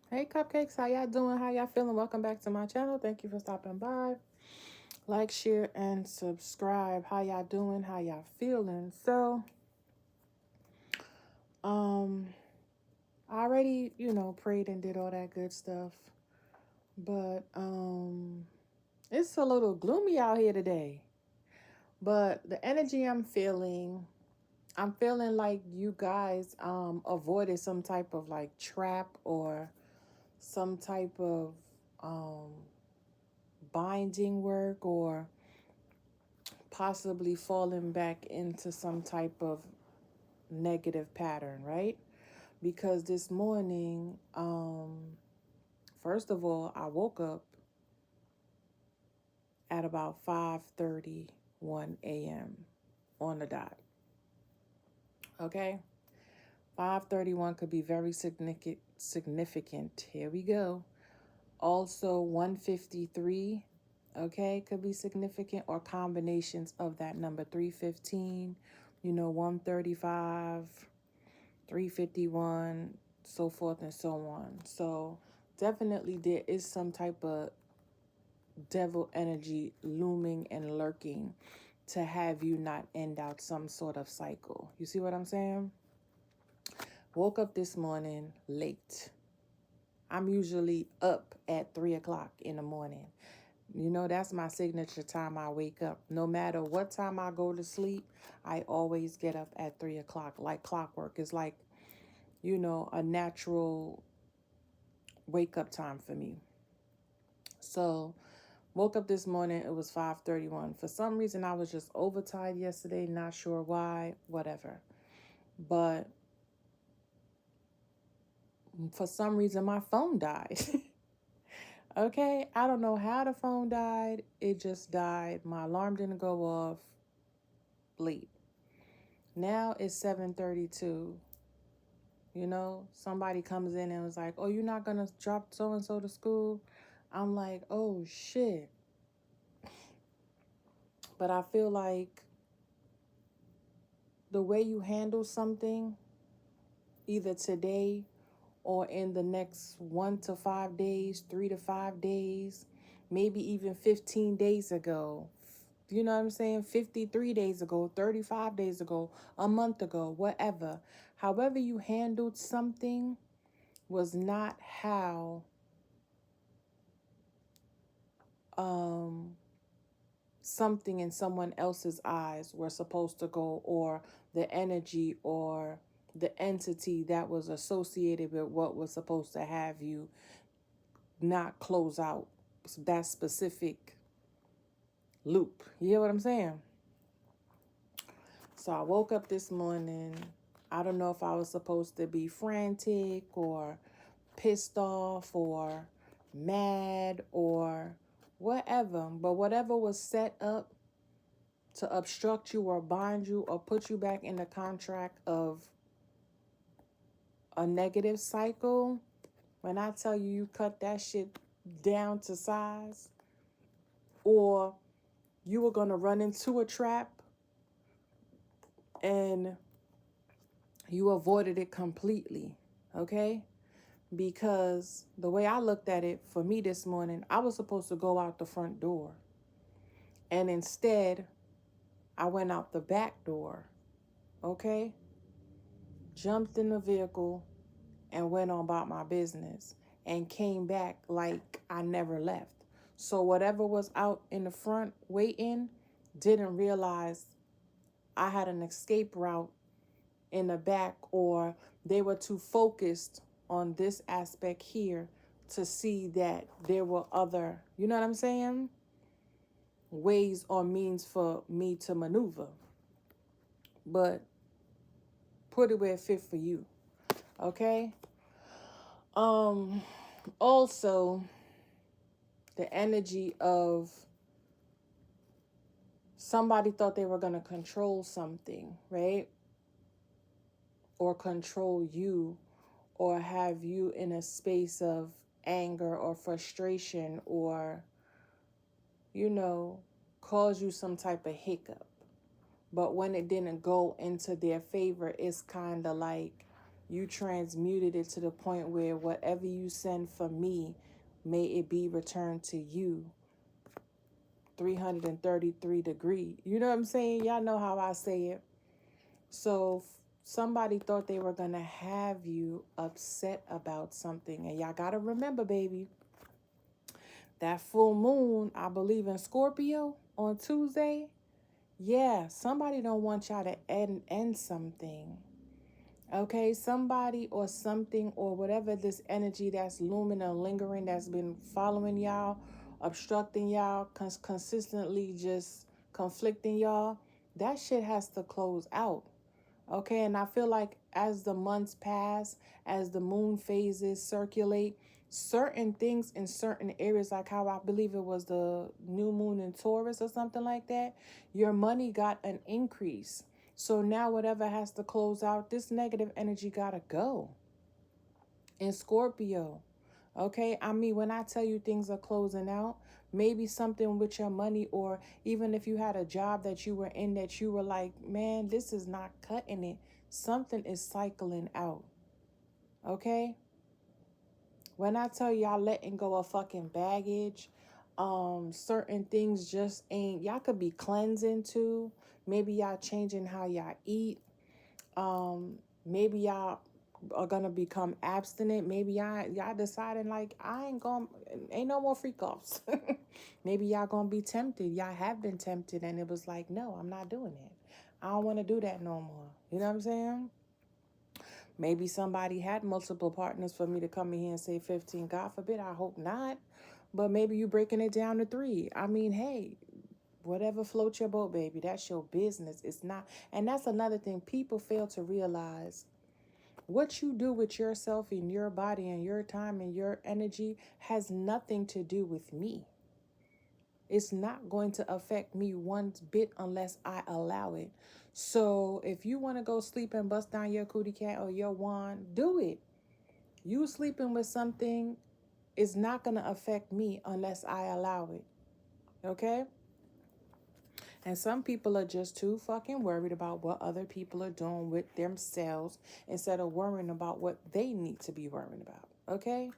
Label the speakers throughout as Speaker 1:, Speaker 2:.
Speaker 1: Hey cupcakes, how y'all doing? How y'all feeling? Welcome back to my channel. Thank you for stopping by. Like, share, and subscribe. How y'all doing? How y'all feeling? So, um, I already, prayed and did all that good stuff. But it's a little gloomy out here today. But the energy I'm feeling like you guys avoided some type of like trap or some type of um binding work or possibly falling back into some type of negative pattern, right? Because this morning, first of all, I woke up at about 5:31 a.m. on the dot. Okay? 5:31 could be very significant. Here we go. Also 153, okay, could be significant, or combinations of that number 315, 135, 351, so forth and so on. So definitely there is some type of devil energy looming and lurking to have you not end out some sort of cycle. You see what I'm saying? Woke up this morning late. I'm usually up at 3 o'clock in the morning. That's my signature time I wake up. No matter what time I go to sleep, I always get up at 3 o'clock, like clockwork. It's like, a natural wake up time for me. So, woke up this morning, it was 5:31. For some reason, I was just overtired yesterday, not sure why, whatever. But for some reason, my phone died. Okay, I don't know how the phone died. It just died. My alarm didn't go off. Late. Now it's 7:32. Somebody comes in and was like, "Oh, you're not gonna drop so and so to school?" I'm like, "Oh shit." But I feel like the way you handle something, either today or in the next 1 to 5 days, 3 to 5 days, maybe even 15 days ago. You know what I'm saying? 53 days ago, 35 days ago, a month ago, whatever. However you handled something was not how something in someone else's eyes were supposed to go, or the energy or the entity that was associated with what was supposed to have you not close out that specific loop. You hear what I'm saying? So I woke up this morning. I don't know if I was supposed to be frantic or pissed off or mad or whatever. But whatever was set up to obstruct you or bind you or put you back in the contract of a negative cycle, when I tell you, you cut that shit down to size, or you were going to run into a trap and you avoided it completely, okay? Because the way I looked at it, for me this morning, I was supposed to go out the front door. And instead, I went out the back door, okay? Jumped in the vehicle and went on about my business and came back like I never left. So whatever was out in the front waiting didn't realize I had an escape route in the back, or they were too focused on this aspect here to see that there were other, you know what I'm saying, ways or means for me to maneuver. But put it where it fit for you. Okay? Also, the energy of somebody thought they were going to control something, right? Or control you, or have you in a space of anger or frustration, or, cause you some type of hiccup. But when it didn't go into their favor, it's kind of like you transmuted it to the point where whatever you send for me, may it be returned to you 333 degree. You know what I'm saying? Y'all know how I say it. So somebody thought they were going to have you upset about something. And y'all got to remember, baby, that full moon, I believe in Scorpio on Tuesday. Yeah, somebody don't want y'all to end something. Okay, somebody or something or whatever this energy that's looming or lingering that's been following y'all, obstructing y'all, consistently just conflicting y'all, that shit has to close out. Okay, and I feel like as the months pass, as the moon phases circulate, certain things in certain areas, like how I believe it was the new moon in Taurus or something like that, your money got an increase. So now whatever has to close out, this negative energy gotta go. In Scorpio, okay? I mean, when I tell you things are closing out, maybe something with your money, or even if you had a job that you were in that you were like, man, this is not cutting it. Something is cycling out, okay? When I tell y'all letting go of fucking baggage, certain things just ain't, y'all could be cleansing too. Maybe y'all changing how y'all eat. Maybe y'all are gonna become abstinent. Maybe y'all deciding like ain't no more freak offs. Maybe y'all gonna be tempted. Y'all have been tempted and it was like, no, I'm not doing it. I don't want to do that no more. You know what I'm saying? Maybe somebody had multiple partners for me to come in here and say 15. God forbid, I hope not. But maybe you breaking it down to 3. I mean, hey, whatever floats your boat, baby. That's your business. It's not. And that's another thing. People fail to realize what you do with yourself and your body and your time and your energy has nothing to do with me. It's not going to affect me one bit unless I allow it. So if you want to go sleep and bust down your cootie cat or your wand, do it. You sleeping with something is not going to affect me unless I allow it. Okay? And some people are just too fucking worried about what other people are doing with themselves instead of worrying about what they need to be worrying about. Okay?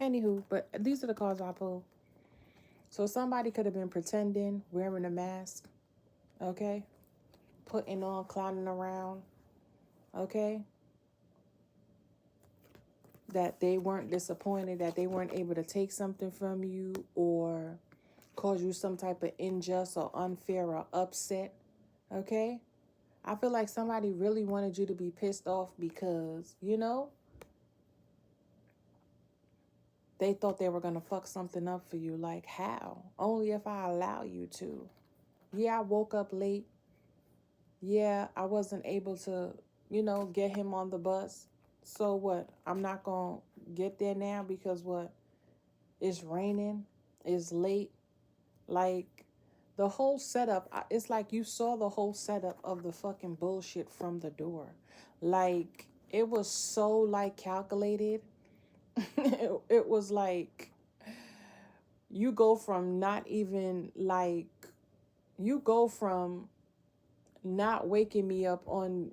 Speaker 1: Anywho, but these are the cards I pull. So somebody could have been pretending, wearing a mask. Okay? Putting on, clowning around. Okay? That they weren't disappointed, that they weren't able to take something from you or cause you some type of unjust or unfair or upset. Okay? I feel like somebody really wanted you to be pissed off because, they thought they were going to fuck something up for you. Like, how? Only if I allow you to. Yeah, I woke up late. Yeah, I wasn't able to, get him on the bus. So what? I'm not going to get there now because what? It's raining. It's late. Like, the whole setup, it's like you saw the whole setup of the fucking bullshit from the door. Like, it was so, like, calculated. It was like, you go from not even, like, you go from not waking me up on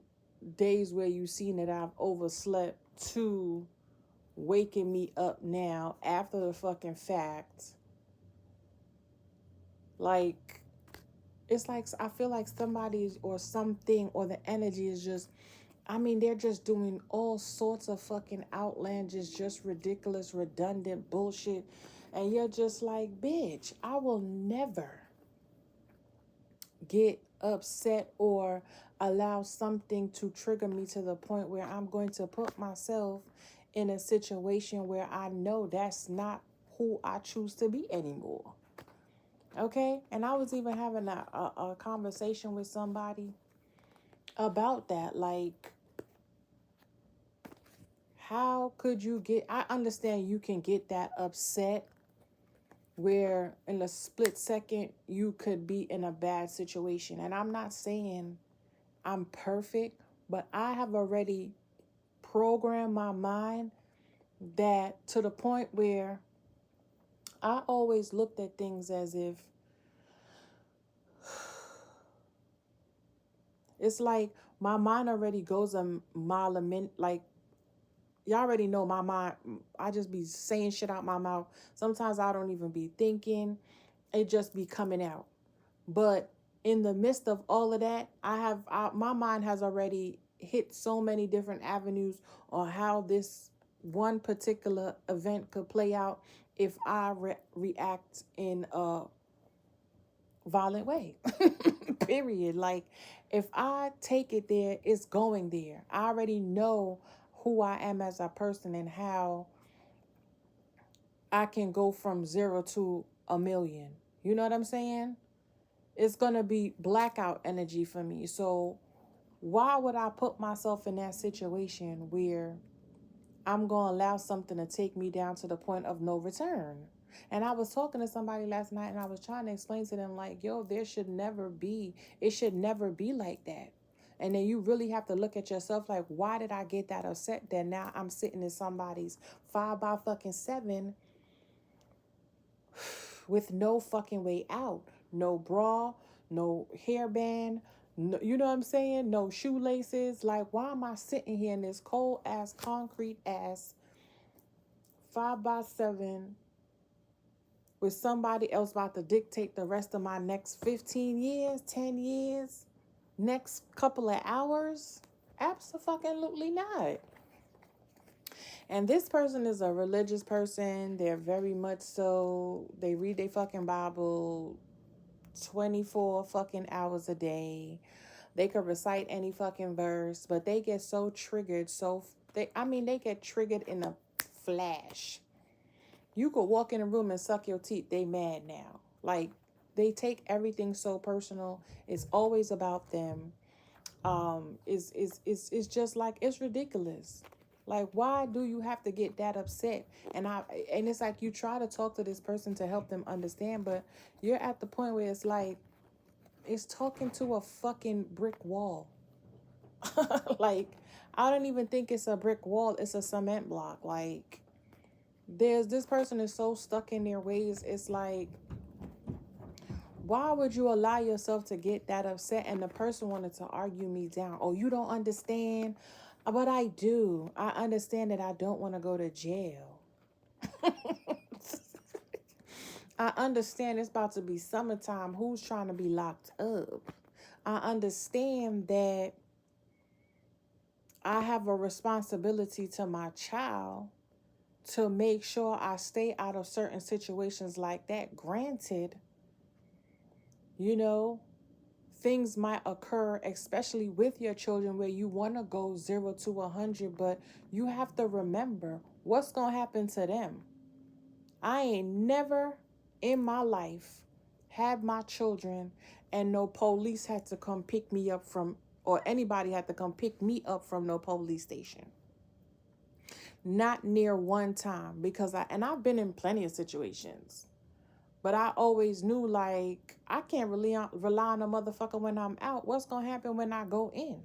Speaker 1: days where you seen that I've overslept to waking me up now after the fucking fact. Like, it's like I feel like somebody or something or the energy is just, I mean, they're just doing all sorts of fucking outlandish, just ridiculous, redundant bullshit. And you're just like, bitch, I will never get upset or allow something to trigger me to the point where I'm going to put myself in a situation where I know that's not who I choose to be anymore. Okay? And I was even having a conversation with somebody about that. Like, how could you get, I understand you can get that upset where in a split second you could be in a bad situation. And I'm not saying I'm perfect, but I have already programmed my mind that to the point where I always looked at things as if it's like my mind already goes a mile a minute, like y'all already know my mind. I just be saying shit out my mouth. Sometimes I don't even be thinking. It just be coming out. But in the midst of all of that, my mind has already hit so many different avenues on how this one particular event could play out if I react in a violent way. Period. Like, if I take it there, it's going there. I already know who I am as a person and how I can go from 0 to a million. You know what I'm saying? It's going to be blackout energy for me. So why would I put myself in that situation where I'm going to allow something to take me down to the point of no return? And I was talking to somebody last night and I was trying to explain to them, like, yo, it should never be like that. And then you really have to look at yourself like, why did I get that upset that now I'm sitting in somebody's 5x7 with no fucking way out? No bra, no hairband, no, you know what I'm saying? No shoelaces. Like, why am I sitting here in this cold ass, concrete ass 5x7 with somebody else about to dictate the rest of my next 15 years, 10 years, next couple of hours? Absolutely not. And this person is a religious person. They're very much so. They read their fucking Bible 24 fucking hours a day. They could recite any fucking verse, but they get so triggered. They get triggered in a flash. You could walk in a room and suck your teeth. They mad now. Like, they take everything so personal. It's always about them. It's just like, it's ridiculous. Like, why do you have to get that upset? And it's like, you try to talk to this person to help them understand, but you're at the point where it's like, it's talking to a fucking brick wall. Like, I don't even think it's a brick wall. It's a cement block. Like, this person is so stuck in their ways. It's like, why would you allow yourself to get that upset? And the person wanted to argue me down. Oh, you don't understand. But I do. I understand that I don't want to go to jail. I understand it's about to be summertime. Who's trying to be locked up? I understand that I have a responsibility to my child to make sure I stay out of certain situations like that. Granted, you know, things might occur, especially with your children, where you want to go 0 to 100, but you have to remember what's going to happen to them. I ain't never in my life had my children and no police had to come pick me up from, or anybody had to come pick me up from no police station. Not near one time, because I've been in plenty of situations. But I always knew, like, I can't rely on a motherfucker when I'm out. What's going to happen when I go in?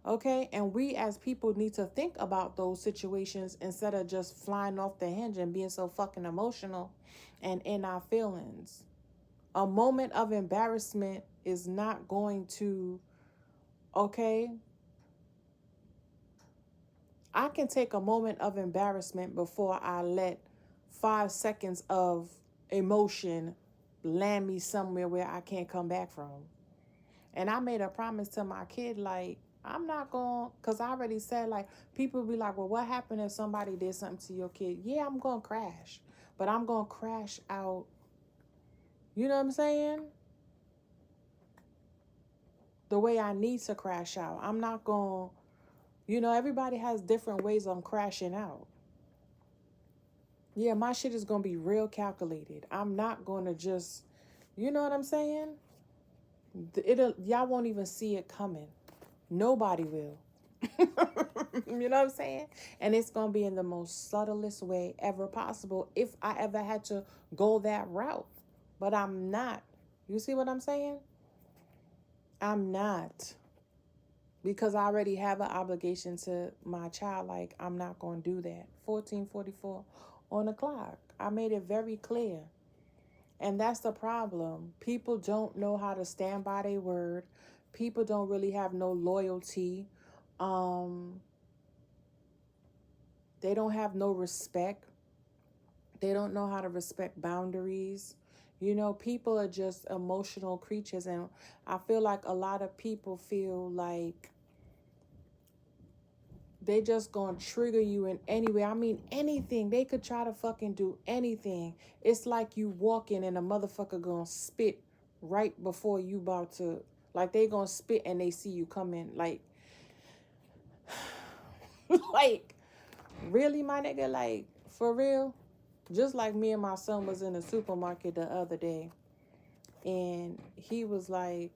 Speaker 1: Okay? And we as people need to think about those situations instead of just flying off the hinge and being so fucking emotional and in our feelings. A moment of embarrassment is not going to, okay? I can take a moment of embarrassment before I let 5 seconds of emotion land me somewhere where I can't come back from. And I made a promise to my kid, like, I'm not going, because I already said, like, people be like, well, what happened if somebody did something to your kid? Yeah, I'm going to crash, but I'm going to crash out. You know what I'm saying? The way I need to crash out. I'm not going, everybody has different ways of crashing out. Yeah, my shit is going to be real calculated. I'm not going to just, you know what I'm saying? Y'all won't even see it coming. Nobody will. You know what I'm saying? And it's going to be in the most subtlest way ever possible if I ever had to go that route. But I'm not. You see what I'm saying? I'm not. Because I already have an obligation to my child. Like, I'm not going to do that. 14:44 on the clock. I made it very clear. And that's the problem. People don't know how to stand by their word. People don't really have no loyalty. They don't have no respect. They don't know how to respect boundaries. You know, people are just emotional creatures. And I feel like a lot of people feel like they just gonna trigger you in any way. I mean, anything. They could try to fucking do anything. It's like you walking and a motherfucker gonna spit right before you about to, like they gonna spit and they see you coming. Like, like, really, my nigga? Like, for real? Just like me and my son was in the supermarket the other day. And he was like,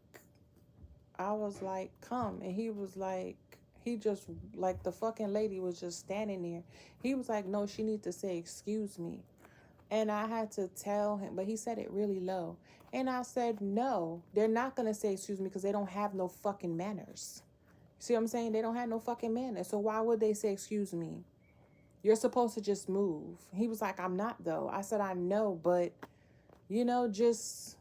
Speaker 1: I was like, come. And he was like, he just, like, the fucking lady was just standing there. He was like, no, she needs to say, excuse me. And I had to tell him, but he said it really low. And I said, no, they're not going to say, excuse me, because they don't have no fucking manners. See what I'm saying? They don't have no fucking manners. So why would they say, excuse me? You're supposed to just move. He was like, I'm not, though. I said, I know, but, you know, just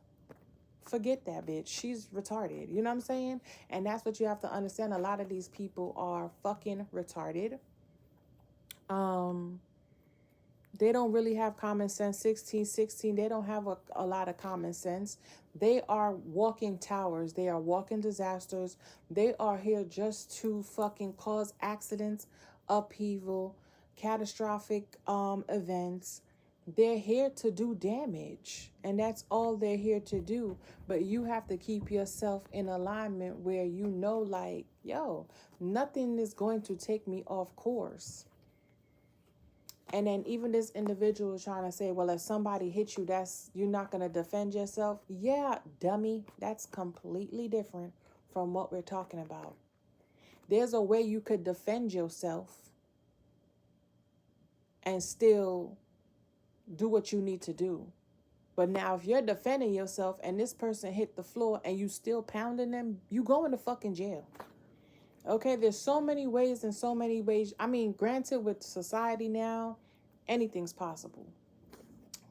Speaker 1: forget that bitch. She's retarded. You know what I'm saying? And that's what you have to understand. A lot of these people are fucking retarded. They don't really have common sense. 16, they don't have a lot of common sense. They are walking towers. They are walking disasters. They are here just to fucking cause accidents, upheaval, catastrophic events. They're here to do damage, and that's all they're here to do. But you have to keep yourself in alignment where you know, like, yo, nothing is going to take me off course. And then even this individual is trying to say, well, if somebody hits you, you're not going to defend yourself. Yeah, dummy, that's completely different from what we're talking about. There's a way you could defend yourself and still do what you need to do. But now if you're defending yourself and this person hit the floor and you still pounding them, you going to fucking jail. Okay, there's so many ways and so many ways. I mean, granted, with society now, anything's possible.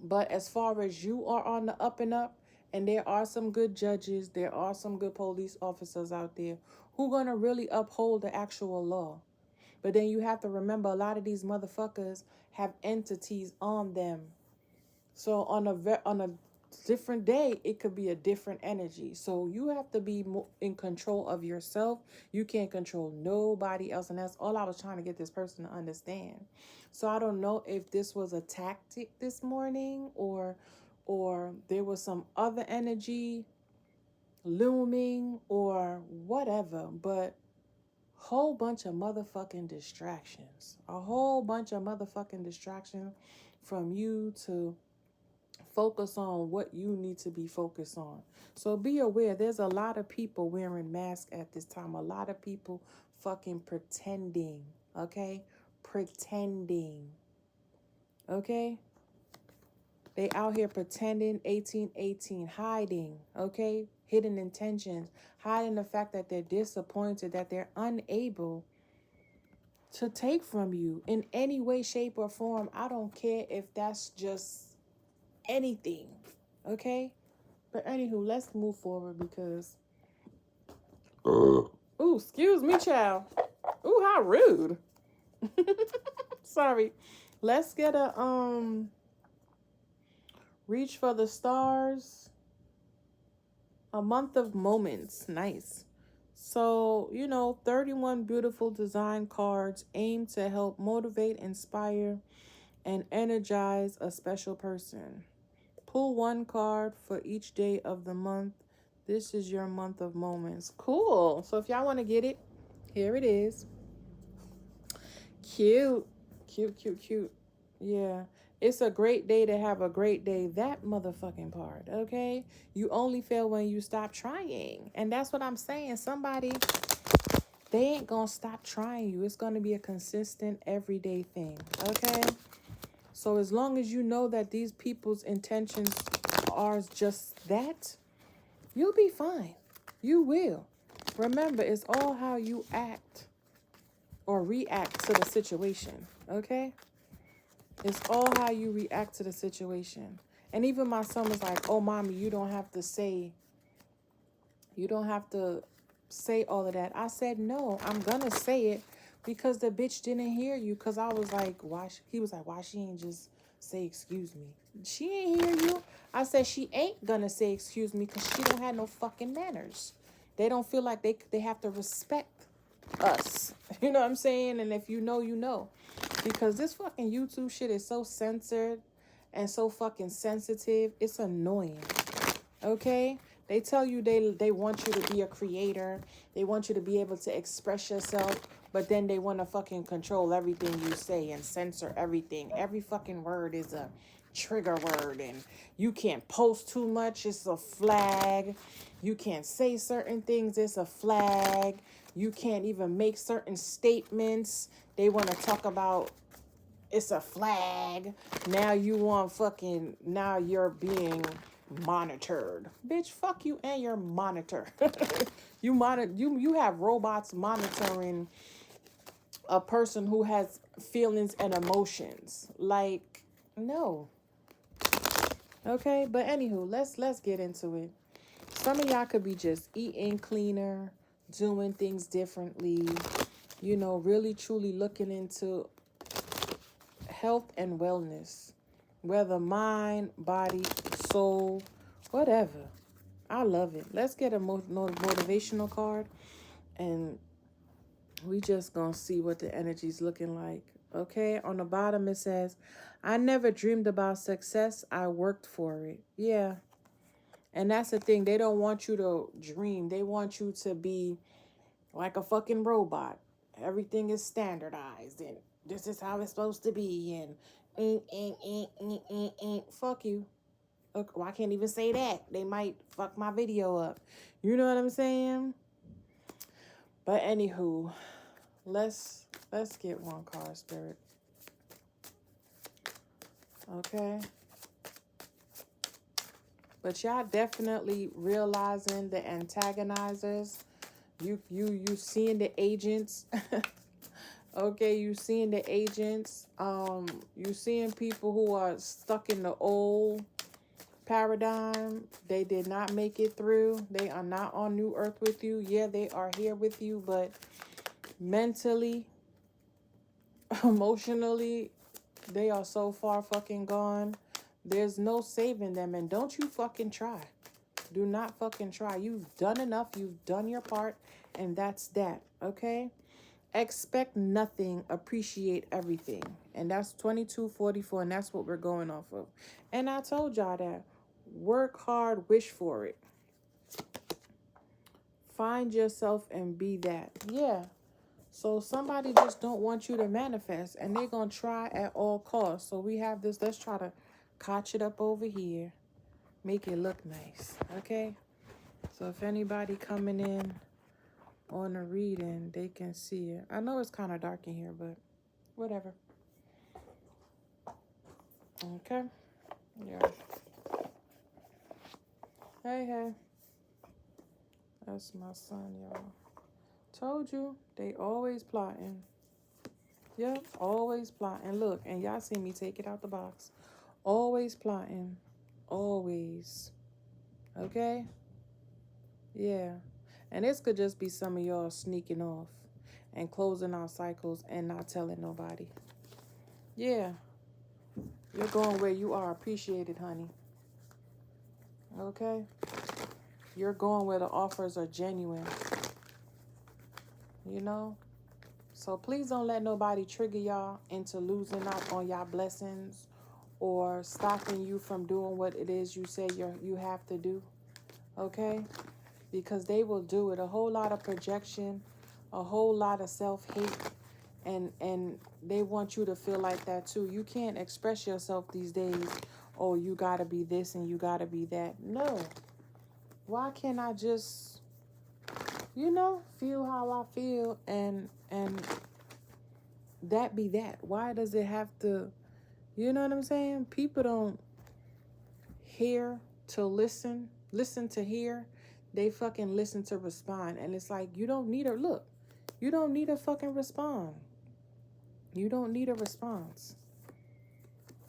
Speaker 1: But as far as you are on the up and up, and there are some good judges, there are some good police officers out there who going to really uphold the actual law. But then you have to remember, a lot of these motherfuckers have entities on them. So on a different day, it could be a different energy. So you have to be in control of yourself. You can't control nobody else. And that's all I was trying to get this person to understand. So I don't know if this was a tactic this morning or there was some other energy looming or whatever. But whole bunch of motherfucking distractions. A whole bunch of motherfucking distractions from you to focus on what you need to be focused on. So be aware, there's a lot of people wearing masks at this time. A lot of people fucking pretending, okay? Pretending, okay? They out here pretending, 1818, hiding, okay? Hidden intentions, hiding the fact that they're disappointed, that they're unable to take from you in any way, shape, or form. I don't care if that's just anything, okay? But anywho, let's move forward because ooh, excuse me, child. Ooh, how rude. Sorry. Let's get a reach for the stars. A month of moments. Nice. So, 31 beautiful design cards aim to help motivate, inspire, and energize a special person. Pull one card for each day of the month. This is your month of moments. Cool. So if y'all want to get it, here it is. Cute. Cute, cute, cute. Yeah. It's a great day to have a great day. That motherfucking part, okay? You only fail when you stop trying. And that's what I'm saying. Somebody, they ain't gonna stop trying you. It's gonna be a consistent, everyday thing, okay? So as long as you know that these people's intentions are just that, you'll be fine. You will. Remember, it's all how you act or react to the situation, okay? It's all how you react to the situation. And even my son was like, oh, mommy, you don't have to say all of that. I said, no, I'm going to say it, Because the bitch didn't hear you. Because I was like, why? He was like, why she ain't just say excuse me? She ain't hear you. I said she ain't gonna say excuse me because she don't have no fucking manners. They don't feel like they have to respect us. You know what I'm saying? And if you know, you know. Because this fucking YouTube shit is so censored and so fucking sensitive. It's annoying. Okay? They tell you they want you to be a creator. They want you to be able to express yourself. But then they want to fucking control everything you say and censor everything. Every fucking word is a trigger word. And you can't post too much. It's a flag. You can't say certain things. It's a flag. You can't even make certain statements. They want to talk about it's a flag. Now you want fucking, now you're being monitored. Bitch, fuck you and your monitor. You have robots monitoring a person who has feelings and emotions. Like, no. Okay, but anywho, let's get into it. Some of y'all could be just eating cleaner, doing things differently, you know, really truly looking into health and wellness, whether mind, body, soul, whatever. I love it. Let's get a motivational card, and we just gonna see what the energy's looking like. Okay, on the bottom it says, I never dreamed about success, I worked for it. Yeah. And that's the thing, they don't want you to dream. They want you to be like a fucking robot. Everything is standardized and this is how it's supposed to be, and fuck you. Look, well, I can't even say that. They might fuck my video up. You know what I'm saying? But anywho, let's get one card, Spirit. Okay. But y'all definitely realizing the antagonizers. You seeing the agents. Okay, you seeing the agents. You seeing people who are stuck in the old paradigm. They did not make it through. They are not on New Earth with you. Yeah, they are here with you, but mentally, emotionally, they are so far fucking gone. There's no saving them, and don't you fucking try. Do not fucking try. You've done enough. You've done your part, and that's that. Okay? Expect nothing, appreciate everything. And that's 2244, and that's what we're going off of. And I told y'all that. Work hard, wish for it. Find yourself and be that. Yeah. So somebody just don't want you to manifest, and they're going to try at all costs. So we have this. Let's try to cotch it up over here. Make it look nice. Okay? So if anybody coming in on a reading, they can see it. I know it's kind of dark in here, but whatever. Okay? Yeah. Hey. That's my son, y'all. Told you, they always plotting. Yep, always plotting. Look, and y'all see me take it out the box. Always plotting. Always. Okay? Yeah. And this could just be some of y'all sneaking off and closing out cycles and not telling nobody. Yeah. You're going where you are appreciated, honey. Okay? You're going where the offers are genuine. You know? So please don't let nobody trigger y'all into losing out on y'all blessings or stopping you from doing what it is you say you have to do. Okay? Because they will do it. A whole lot of projection, a whole lot of self-hate, and they want you to feel like that too. You can't express yourself these days. Oh, you gotta be this and you gotta be that. No. Why can't I just, feel how I feel and that be that? Why does it have to, you know what I'm saying? People don't hear to listen to hear. They fucking listen to respond. And it's like, you don't need you don't need a fucking respond. You don't need a response.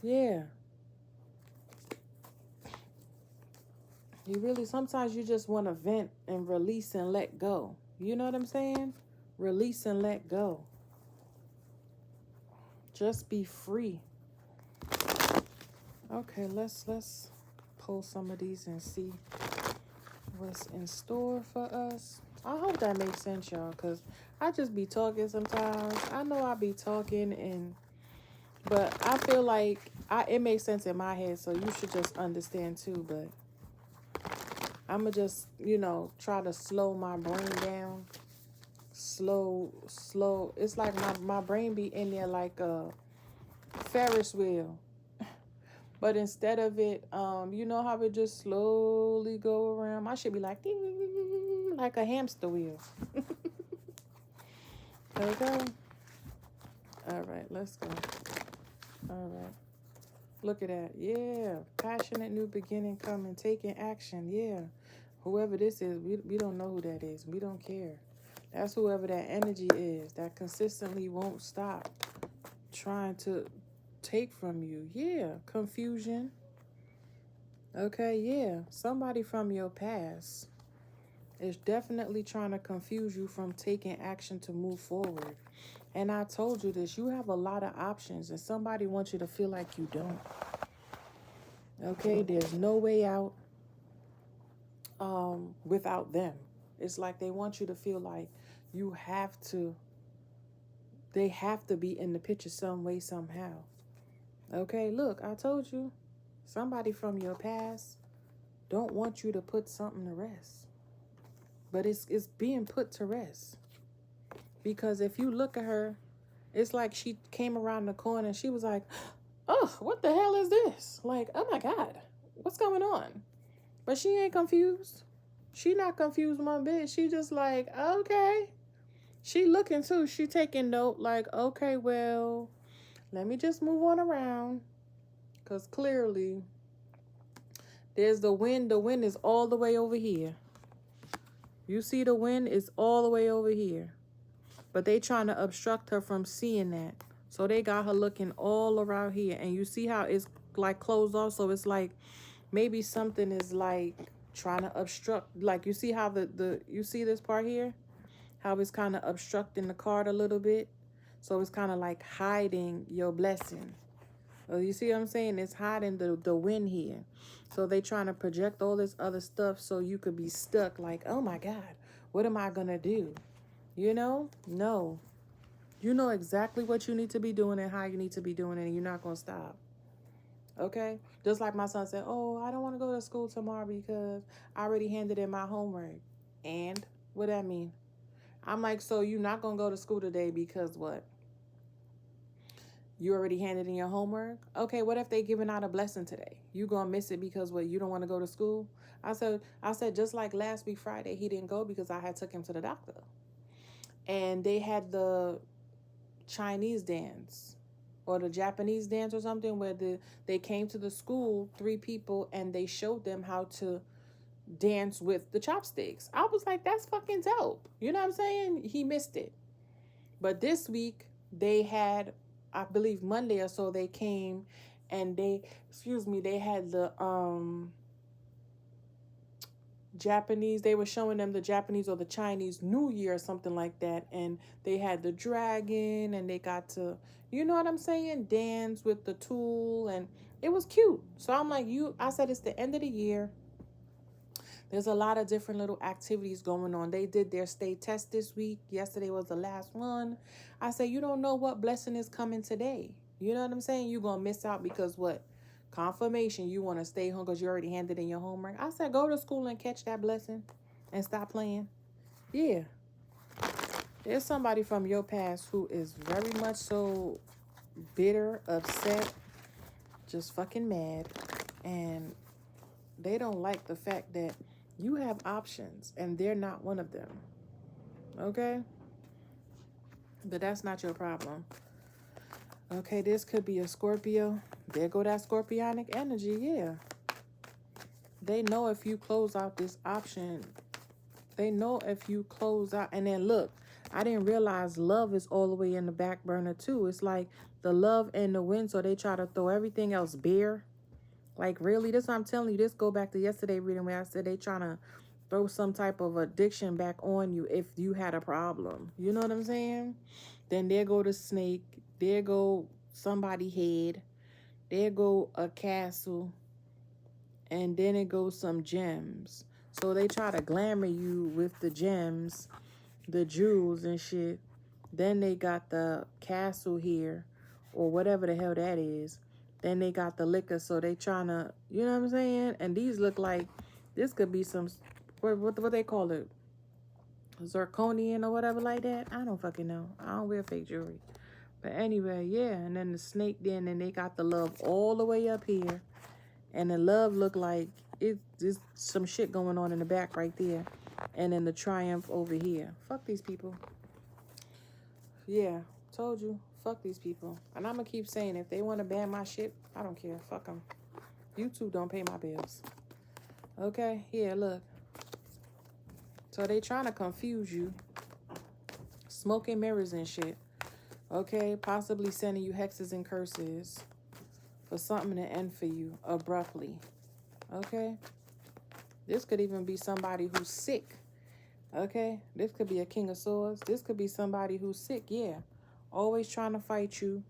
Speaker 1: Yeah. Sometimes you just want to vent and release and let go. You know what I'm saying? Release and let go. Just be free. Okay, let's pull some of these and see what's in store for us. I hope that makes sense, y'all, because I just be talking sometimes. I know I be talking, but I feel like it makes sense in my head, so you should just understand too. But I'm going to just, try to slow my brain down. Slow. It's like my brain be in there like a Ferris wheel. But instead of it, you know how it just slowly go around? I should be like, ding, like a hamster wheel. Okay. All right, let's go. All right. Look at that. Yeah. Passionate new beginning coming, taking action. Yeah. Whoever this is, we don't know who that is. We don't care. That's whoever that energy is that consistently won't stop trying to take from you. Yeah. Confusion. Okay, yeah. Somebody from your past is definitely trying to confuse you from taking action to move forward. And I told you this, you have a lot of options and somebody wants you to feel like you don't. Okay, there's no way out without them. It's like they want you to feel like they have to be in the picture some way, somehow. Okay, look, I told you, somebody from your past don't want you to put something to rest. But it's being put to rest. Because if you look at her, it's like she came around the corner and she was like, oh, what the hell is this? Like, oh my God, what's going on? But she ain't confused. She not confused one bit. She just like, okay. She looking too. She taking note like, okay, well, let me just move on around. Because clearly, there's the wind. The wind is all the way over here. You see the wind is all the way over here. But they trying to obstruct her from seeing that. So they got her looking all around here. And you see how it's like closed off? So it's like maybe something is like trying to obstruct. Like you see how you see this part here? How it's kind of obstructing the card a little bit. So it's kind of like hiding your blessing. You see what I'm saying? It's hiding the wind here. So they trying to project all this other stuff so you could be stuck like, oh my God, what am I going to do? You know? No. You know exactly what you need to be doing and how you need to be doing it, and you're not going to stop. Okay? Just like my son said, oh, I don't want to go to school tomorrow because I already handed in my homework. And what that mean? I'm like, so you're not going to go to school today because what? You already handed in your homework? Okay, what if they giving out a blessing today? You going to miss it because what? You don't want to go to school? I said just like last week Friday, he didn't go because I had took him to the doctor. And they had the Chinese dance or the Japanese dance or something where they came to the school, 3 people, and they showed them how to dance with the chopsticks. I was like, that's fucking dope. You know what I'm saying? He missed it. But this week they had, I believe Monday or so, they came and they had the Japanese, they were showing them the Japanese or the Chinese New Year or something like that, and they had the dragon and they got to, you know what I'm saying, dance with the tool, and it was cute. So I'm like, I said it's the end of the year. There's a lot of different little activities going on. They did their state test this week. Yesterday was the last one. I said, you don't know what blessing is coming today. You know what I'm saying? You're going to miss out because what? Confirmation, you want to stay home because you already handed in your homework. I said, go to school and catch that blessing and stop playing. Yeah. There's somebody from your past who is very much so bitter, upset, just fucking mad. And they don't like the fact that you have options and they're not one of them. Okay? But that's not your problem. Okay, this could be a Scorpio. There go that Scorpionic energy, yeah. They know if you close out this option, they know if you close out, and then look, I didn't realize love is all the way in the back burner too. It's like the love and the wind, so they try to throw everything else bare. Like really, this what I'm telling you. This go back to yesterday reading where I said they trying to throw some type of addiction back on you if you had a problem. You know what I'm saying? Then there go the snake. There go somebody head. There go a castle. And then it goes some gems. So they try to glamour you with the gems, the jewels and shit. Then they got the castle here, or whatever the hell that is. Then they got the liquor, so they trying to, you know what I'm saying? And these look like, this could be some, what they call it? Zirconian or whatever like that. I don't fucking know. I don't wear fake jewelry. But anyway, yeah. And then the snake, then, and they got the love all the way up here. And the love look like there's some shit going on in the back right there. And then the triumph over here. Fuck these people. Yeah, told you. Fuck these people. And I'm going to keep saying, if they want to ban my shit, I don't care. Fuck them. YouTube don't pay my bills. Okay? Yeah, look. So they trying to confuse you. Smoking mirrors and shit. Okay? Possibly sending you hexes and curses for something to end for you abruptly. Okay? This could even be somebody who's sick. Okay? This could be a King of Swords. This could be somebody who's sick. Yeah. Always trying to fight you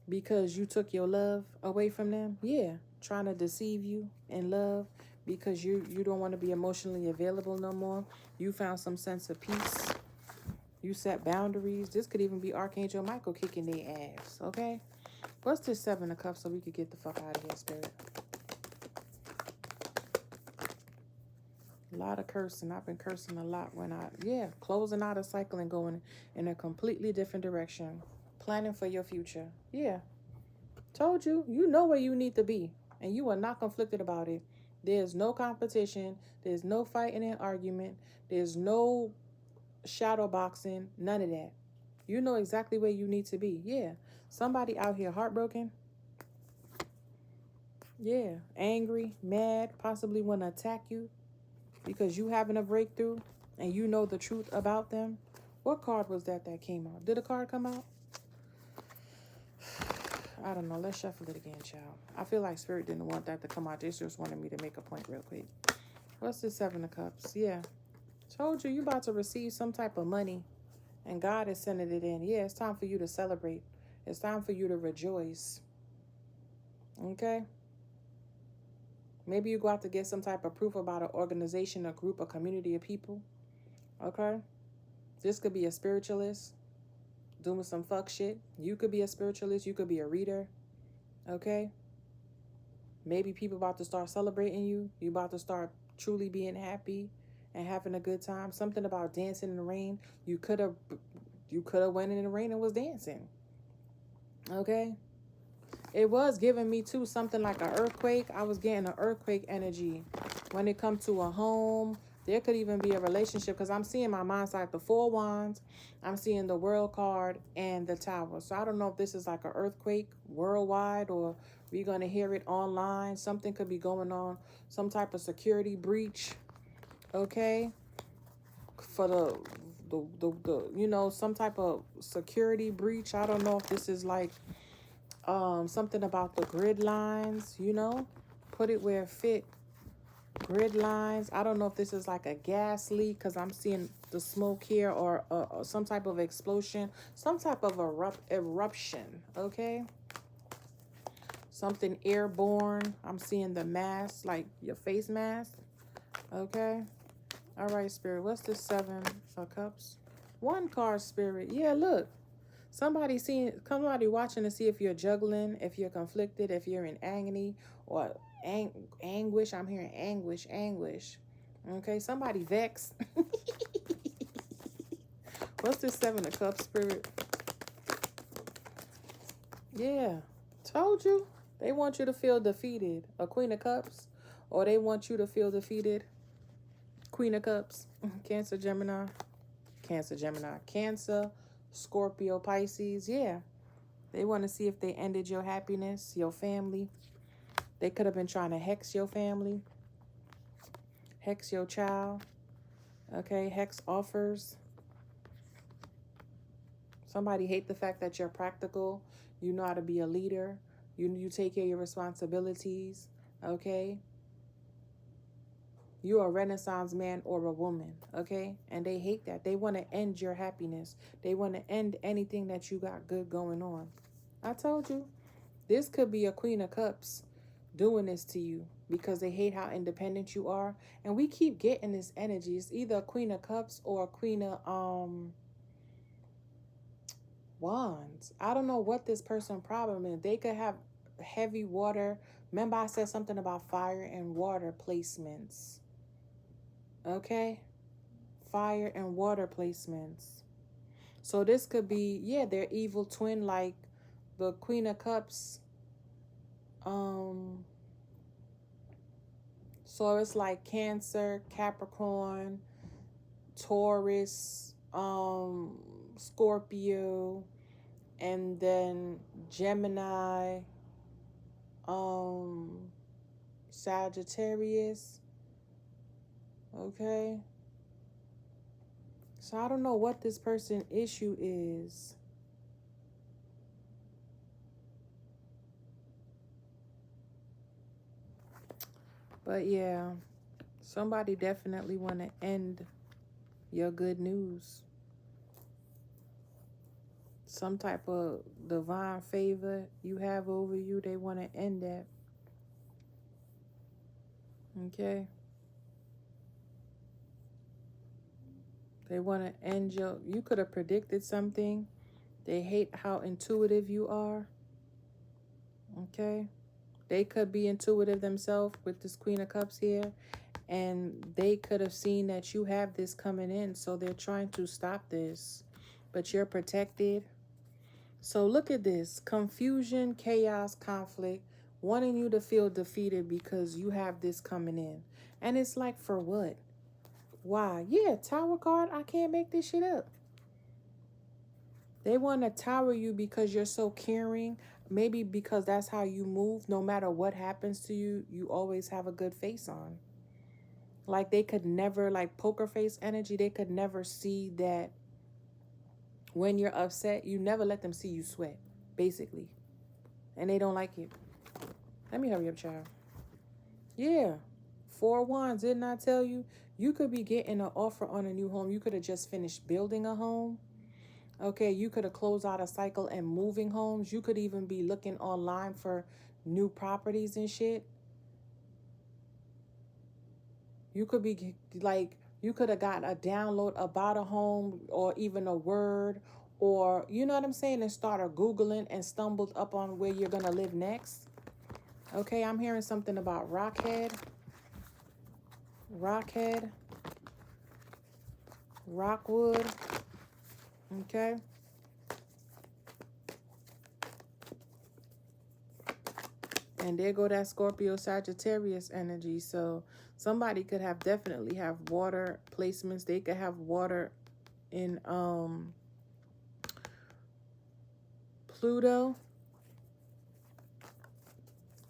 Speaker 1: because you took your love away from them. Yeah. Trying to deceive you in love because you don't want to be emotionally available no more. You found some sense of peace. You set boundaries. This could even be Archangel Michael kicking their ass. Okay? What's this 7 of Cups so we could get the fuck out of here, Spirit? A lot of cursing. I've been cursing a lot when closing out a cycle and going in a completely different direction. Planning for your future. Yeah. Told you. You know where you need to be. And you are not conflicted about it. There's no competition. There's no fighting and argument. There's no shadow boxing. None of that. You know exactly where you need to be. Yeah. Somebody out here heartbroken. Yeah. Angry, mad, possibly want to attack you because you having a breakthrough and you know the truth about them. What card was that came out? Did a card come out? I don't know. Let's shuffle it again, child. I feel like Spirit didn't want that to come out. They just wanted me to make a point real quick. What's this 7 of Cups? Yeah. Told you about to receive some type of money and God is sending it in. Yeah, it's time for you to celebrate. It's time for you to rejoice. Okay? Maybe you go out to get some type of proof about an organization, a group, a community of people. Okay? This could be a spiritualist doing some fuck shit. You could be a spiritualist. You could be a reader. Okay? Maybe people about to start celebrating you. You about to start truly being happy and having a good time. Something about dancing in the rain. You could have went in the rain and was dancing. Okay? It was giving me too something like an earthquake. I was getting an earthquake energy when it comes to a home. There could even be a relationship because I'm seeing my mind's like the 4 wands. I'm seeing the world card and the tower. So I don't know if this is like an earthquake worldwide or we're going to hear it online. Something could be going on. Some type of security breach. Okay. For the some type of security breach. I don't know if this is like something about the grid lines, put it where it fit. Grid lines. I don't know if this is like a gas leak because I'm seeing the smoke here or some type of explosion, some type of eruption. Okay. Something airborne. I'm seeing the mask, like your face mask. Okay. All right, Spirit. What's this 7 of Cups? 1 card, Spirit. Yeah, look. Somebody watching to see if you're juggling, if you're conflicted, if you're in agony or anguish. I'm hearing anguish. Okay, somebody vexed. What's this 7 of Cups, Spirit? Yeah, told you. They want you to feel defeated. A Queen of Cups. Or they want you to feel defeated. Queen of Cups. Cancer, Gemini. Cancer, Scorpio, Pisces. Yeah. They want to see if they ended your happiness, your family. They could have been trying to hex your family. Hex your child. Okay. Hex offers. Somebody hate the fact that you're practical. You know how to be a leader. You take care of your responsibilities. Okay. You're a Renaissance man or a woman, okay? And they hate that. They want to end your happiness. They want to end anything that you got good going on, I told you. This could be a Queen of Cups doing this to you because they hate how independent you are. And we keep getting this energy. It's either a Queen of Cups or a Queen of Wands. I don't know what this person's problem is. They could have heavy water. Remember I said something about fire and water placements. Okay? Fire and water placements. So this could be, yeah, their evil twin, like the Queen of Cups. So it's like Cancer, Capricorn, Taurus, Scorpio, and then Gemini, Sagittarius. Okay. So I don't know what this person's issue is. But yeah, somebody definitely want to end your good news. Some type of divine favor you have over you, they want to end that. Okay? They want to end your... You could have predicted something. They hate how intuitive you are. Okay? They could be intuitive themselves with this Queen of Cups here. And they could have seen that you have this coming in. So they're trying to stop this. But you're protected. So look at this. Confusion, chaos, conflict. Wanting you to feel defeated because you have this coming in. And it's like, for what? Why? Yeah, Tower card. I can't make this shit up. They want to tower you because you're so caring. Maybe because that's how you move. No matter what happens to you, you always have a good face on. Like they could never, like poker face energy, they could never see that when you're upset, you never let them see you sweat, basically. And they don't like it. Let me hurry up, child. Yeah. 4 Wands, didn't I tell you? You could be getting an offer on a new home. You could have just finished building a home. Okay, you could have closed out a cycle and moving homes. You could even be looking online for new properties and shit. You could be like, you could have gotten a download about a home or even a word or, you know what I'm saying, and started Googling and stumbled up on where you're going to live next. Okay, I'm hearing something about Rockhead, Rockwood. Okay. And there go that Scorpio Sagittarius energy. So somebody could have definitely have water placements. They could have water in Pluto.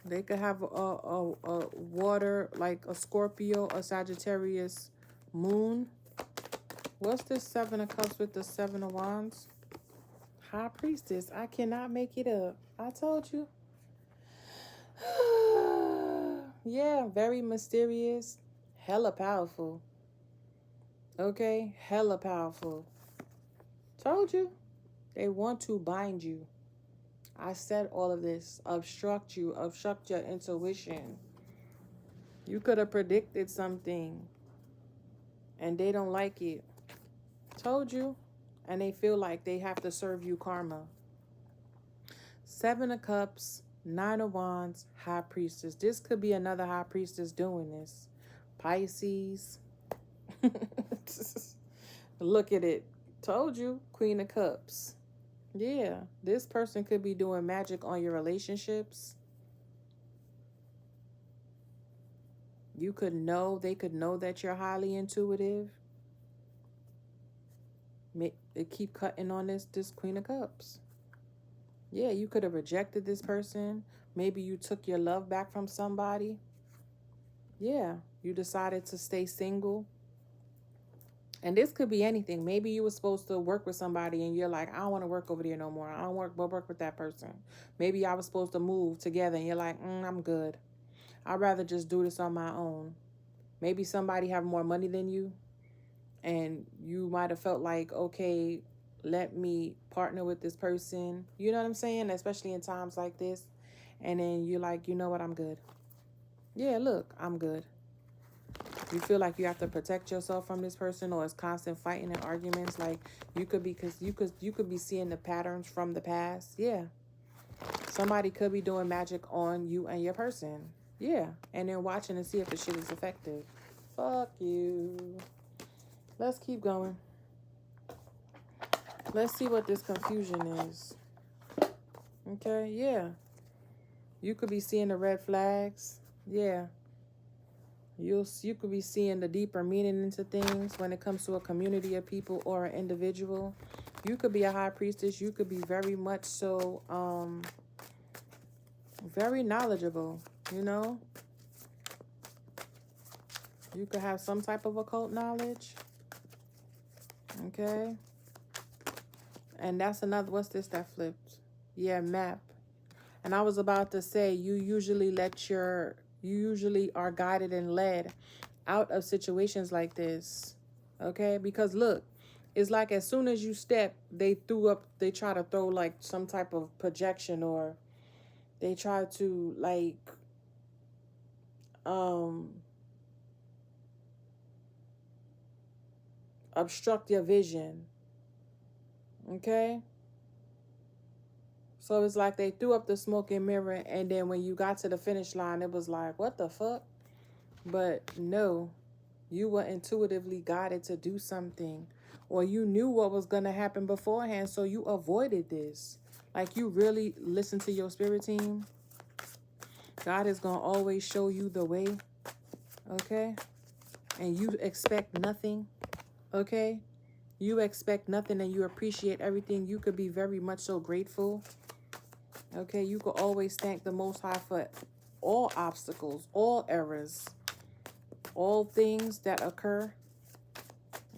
Speaker 1: They could have a water like a Scorpio or Sagittarius moon. What's this 7 of Cups with the 7 of Wands? High Priestess. I cannot make it up. I told you. Yeah, very mysterious. Hella powerful. Okay, hella powerful. Told you. They want to bind you. I said all of this. Obstruct you. Obstruct your intuition. You could have predicted something. And they don't like it. Told you. And they feel like they have to serve you karma. 7 of Cups. 9 of Wands. High Priestess. This could be another High Priestess doing this. Pisces. Look at it. Told you. Queen of Cups. Yeah, this person could be doing magic on your relationships. You could know, they could know that you're highly intuitive. They keep cutting on this Queen of Cups. Yeah, you could have rejected this person. Maybe you took your love back from somebody. Yeah, you decided to stay single. And this could be anything. Maybe you were supposed to work with somebody and you're like, I don't want to work over there no more. I don't work with that person. Maybe I was supposed to move together and you're like, I'm good. I'd rather just do this on my own. Maybe somebody have more money than you and you might have felt like, okay, let me partner with this person. You know what I'm saying? Especially in times like this. And then you're like, you know what, I'm good. Yeah, look, I'm good. You feel like you have to protect yourself from this person, or it's constant fighting and arguments. Like you could be, because you could be seeing the patterns from the past. Yeah. Somebody could be doing magic on you and your person. Yeah. And then watching to see if the shit is effective. Fuck you. Let's keep going. Let's see what this confusion is. Okay, yeah. You could be seeing the red flags. Yeah. You could be seeing the deeper meaning into things when it comes to a community of people or an individual. You could be a high priestess. You could be very much so very knowledgeable, you know? You could have some type of occult knowledge. Okay? And that's another, what's this that flipped? Yeah, map. And I was about to say, you usually are guided and led out of situations like this. Okay? Because look, it's like as soon as you step, they try to throw like some type of projection, or they try to like obstruct your vision. Okay? So it's like they threw up the smoking mirror, and then when you got to the finish line, it was like, what the fuck? But no, you were intuitively guided to do something, or you knew what was going to happen beforehand, so you avoided this. Like you really listen to your spirit team. God is going to always show you the way, okay? And you expect nothing, okay? You expect nothing and you appreciate everything. You could be very much so grateful. Okay, you could always thank the Most High for all obstacles, all errors, all things that occur.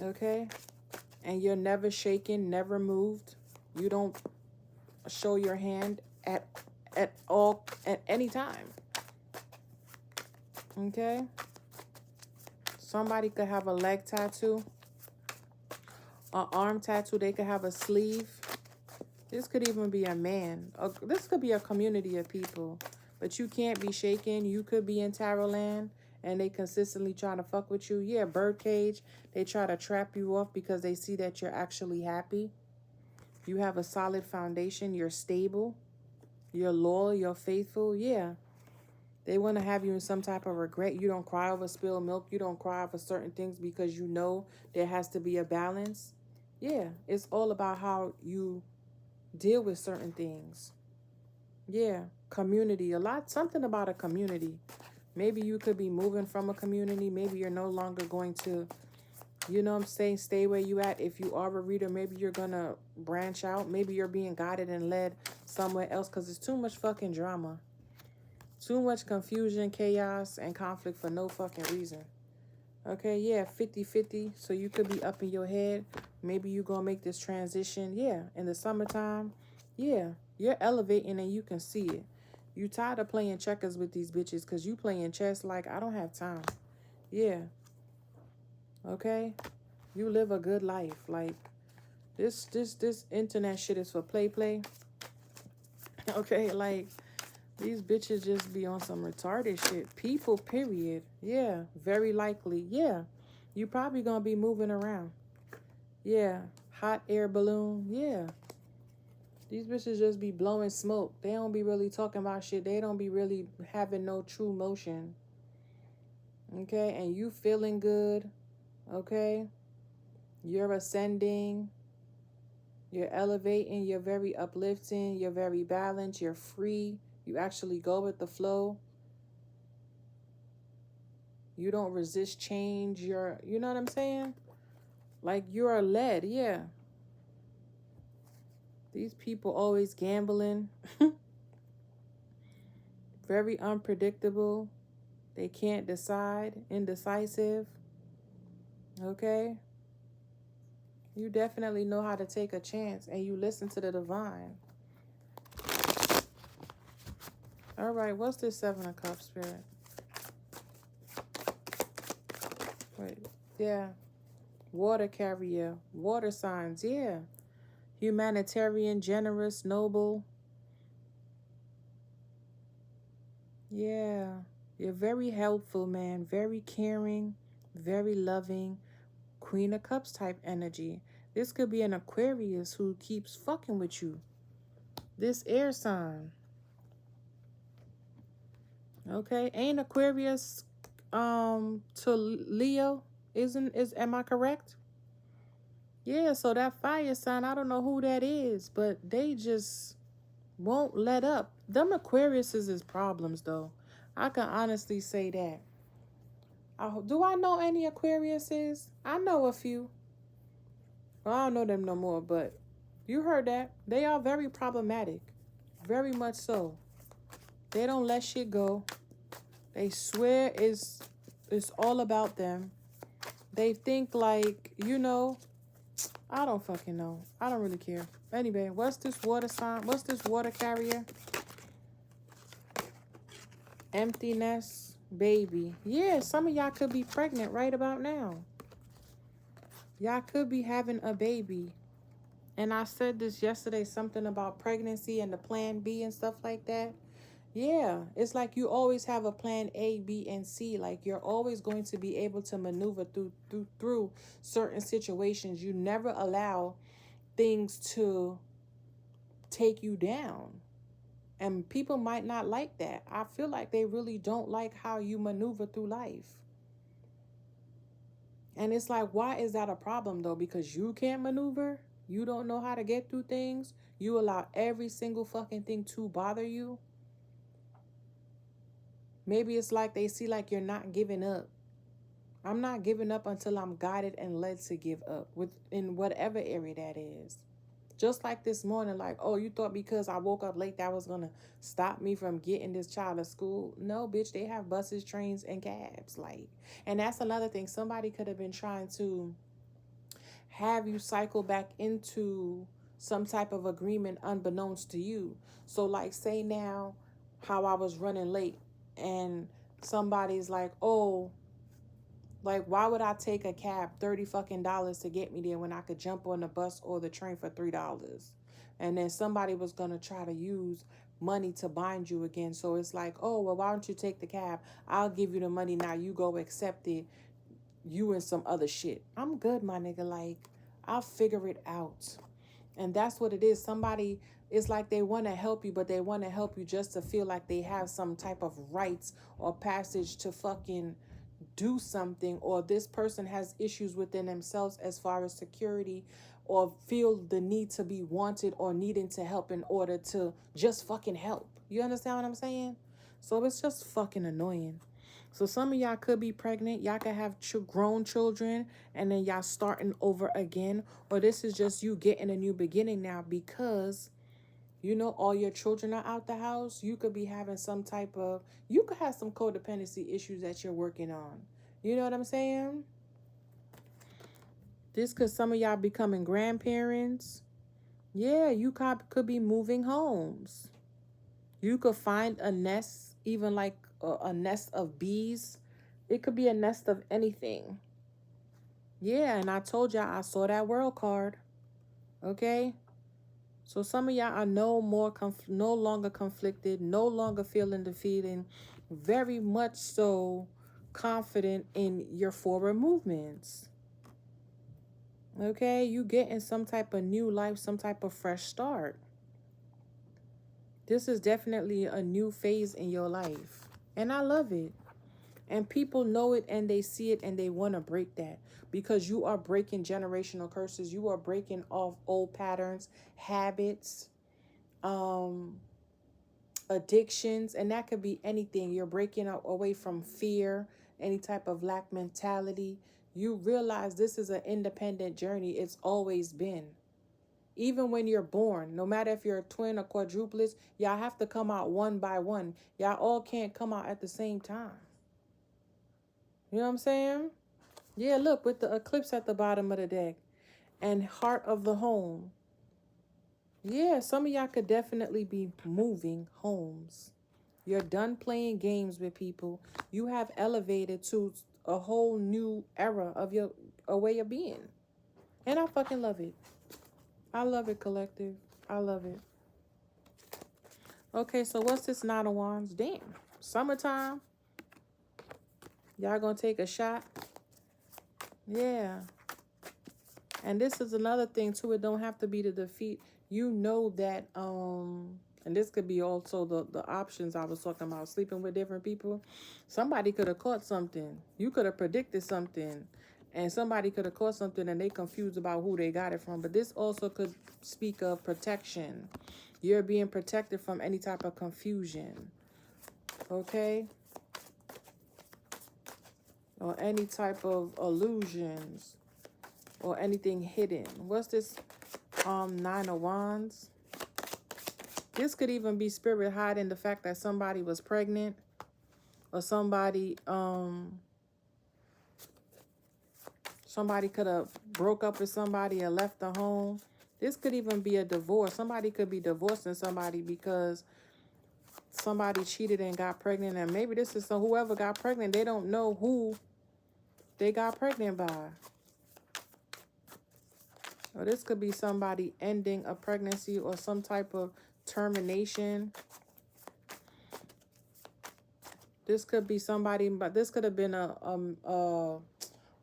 Speaker 1: Okay, and you're never shaken, never moved. You don't show your hand at any time. Okay, somebody could have a leg tattoo, an arm tattoo. They could have a sleeve. This could even be a man. This could be a community of people. But you can't be shaken. You could be in tarot land and they consistently try to fuck with you. Yeah, birdcage. They try to trap you off because they see that you're actually happy. You have a solid foundation. You're stable. You're loyal. You're faithful. Yeah. They want to have you in some type of regret. You don't cry over spilled milk. You don't cry over certain things because you know there has to be a balance. Yeah. It's all about how you deal with certain things. Yeah, community. Something about a community. Maybe you could be moving from a community. Maybe you're no longer going to, you know what I'm saying, stay where you at. If you are a reader, maybe you're going to branch out. Maybe you're being guided and led somewhere else because it's too much fucking drama. Too much confusion, chaos, and conflict for no fucking reason. Okay, yeah, 50-50. So you could be up in your head. Maybe you're going to make this transition. Yeah, in the summertime. Yeah, you're elevating and you can see it. You tired of playing checkers with these bitches because you playing chess like, I don't have time. Yeah. Okay? You live a good life. Like, this internet shit is for play. Okay, like, these bitches just be on some retarded shit. People, period. Yeah, very likely. Yeah, you probably gonna be moving around. Yeah, hot air balloon. Yeah. These bitches just be blowing smoke. They don't be really talking about shit. They don't be really having no true motion. Okay, and you feeling good. Okay, you're ascending. You're elevating. You're very uplifting. You're very balanced. You're free. You actually go with the flow. You don't resist change. You know what I'm saying? Like you are led. Yeah. These people always gambling. Very unpredictable. They can't decide. Indecisive. Okay? You definitely know how to take a chance and you listen to the divine. All right, what's this 7 of Cups, Spirit? Wait, yeah. Water carrier, water signs, yeah. Humanitarian, generous, noble. Yeah. You're very helpful, man. Very caring, very loving. Queen of Cups type energy. This could be an Aquarius who keeps fucking with you. This air sign. Okay. Ain't Aquarius to Leo? Am I correct? Yeah, so that fire sign, I don't know who that is, but they just won't let up. Them Aquariuses is problems though. I can honestly say that. Do I know any Aquariuses? I know a few. Well, I don't know them no more, but you heard that. They are very problematic. Very much so. They don't let shit go. They swear it's all about them. They think like, I don't fucking know. I don't really care. Anyway, what's this water sign? What's this water carrier? Emptiness, baby. Yeah, some of y'all could be pregnant right about now. Y'all could be having a baby. And I said this yesterday, something about pregnancy and the plan B and stuff like that. Yeah, it's like you always have a plan A, B, and C. Like you're always going to be able to maneuver through certain situations. You never allow things to take you down. And people might not like that. I feel like they really don't like how you maneuver through life. And it's like, why is that a problem though? Because you can't maneuver? You don't know how to get through things? You allow every single fucking thing to bother you? Maybe it's like they see like you're not giving up. I'm not giving up until I'm guided and led to give up in whatever area that is. Just like this morning, like, oh, you thought because I woke up late that was going to stop me from getting this child to school? No, bitch, they have buses, trains, and cabs. Like, and that's another thing. Somebody could have been trying to have you cycle back into some type of agreement unbeknownst to you. So, like, say now how I was running late and somebody's like, oh, like, why would I take a cab $30 fucking to get me there when I could jump on the bus or the train for $3? And then somebody was gonna try to use money to bind you again. So it's like, oh, well, why don't you take the cab? I'll give you the money now. You go accept it. You and some other shit. I'm good, my nigga. Like, I'll figure it out. And that's what it is. Somebody, it's like they want to help you, but they want to help you just to feel like they have some type of rights or passage to fucking do something, or this person has issues within themselves as far as security, or feel the need to be wanted or needing to help in order to just fucking help. You understand what I'm saying? So it's just fucking annoying. So some of y'all could be pregnant. Y'all could have grown children and then y'all starting over again. Or this is just you getting a new beginning now because, all your children are out the house. You could be having you could have some codependency issues that you're working on. You know what I'm saying? This could some of y'all becoming grandparents. Yeah, you could be moving homes. You could find a nest, even like a nest of bees. It could be a nest of anything. Yeah, and I told y'all I saw that world card. Okay? So some of y'all are no longer conflicted, no longer feeling defeated, very much so confident in your forward movements. Okay? You getting some type of new life, some type of fresh start. This is definitely a new phase in your life. And I love it. And people know it and they see it and they want to break that because you are breaking generational curses. You are breaking off old patterns, habits, addictions, and that could be anything. You're breaking away from fear, any type of lack mentality. You realize this is an independent journey. It's always been. Even when you're born, no matter if you're a twin or quadruplets, y'all have to come out one by one. Y'all all can't come out at the same time. You know what I'm saying? Yeah, look, with the eclipse at the bottom of the deck and heart of the home. Yeah, some of y'all could definitely be moving homes. You're done playing games with people. You have elevated to a whole new era of a way of being. And I fucking love it. I love it, collective. I love it. Okay, so what's this Nine of Wands? Damn. Summertime. Y'all gonna take a shot? Yeah. And this is another thing too. It don't have to be the defeat. You know that, and this could be also the options I was talking about, sleeping with different people. Somebody could have caught something. You could have predicted something. And somebody could have caught something and they confused about who they got it from. But this also could speak of protection. You're being protected from any type of confusion. Okay? Or any type of illusions. Or anything hidden. What's this Nine of Wands? This could even be spirit hiding the fact that somebody was pregnant. Or somebody could have broke up with somebody and left the home. This could even be a divorce. Somebody could be divorcing somebody because somebody cheated and got pregnant. And maybe this is whoever got pregnant. They don't know who they got pregnant by. Or this could be somebody ending a pregnancy or some type of termination. This could be somebody, but this could have been a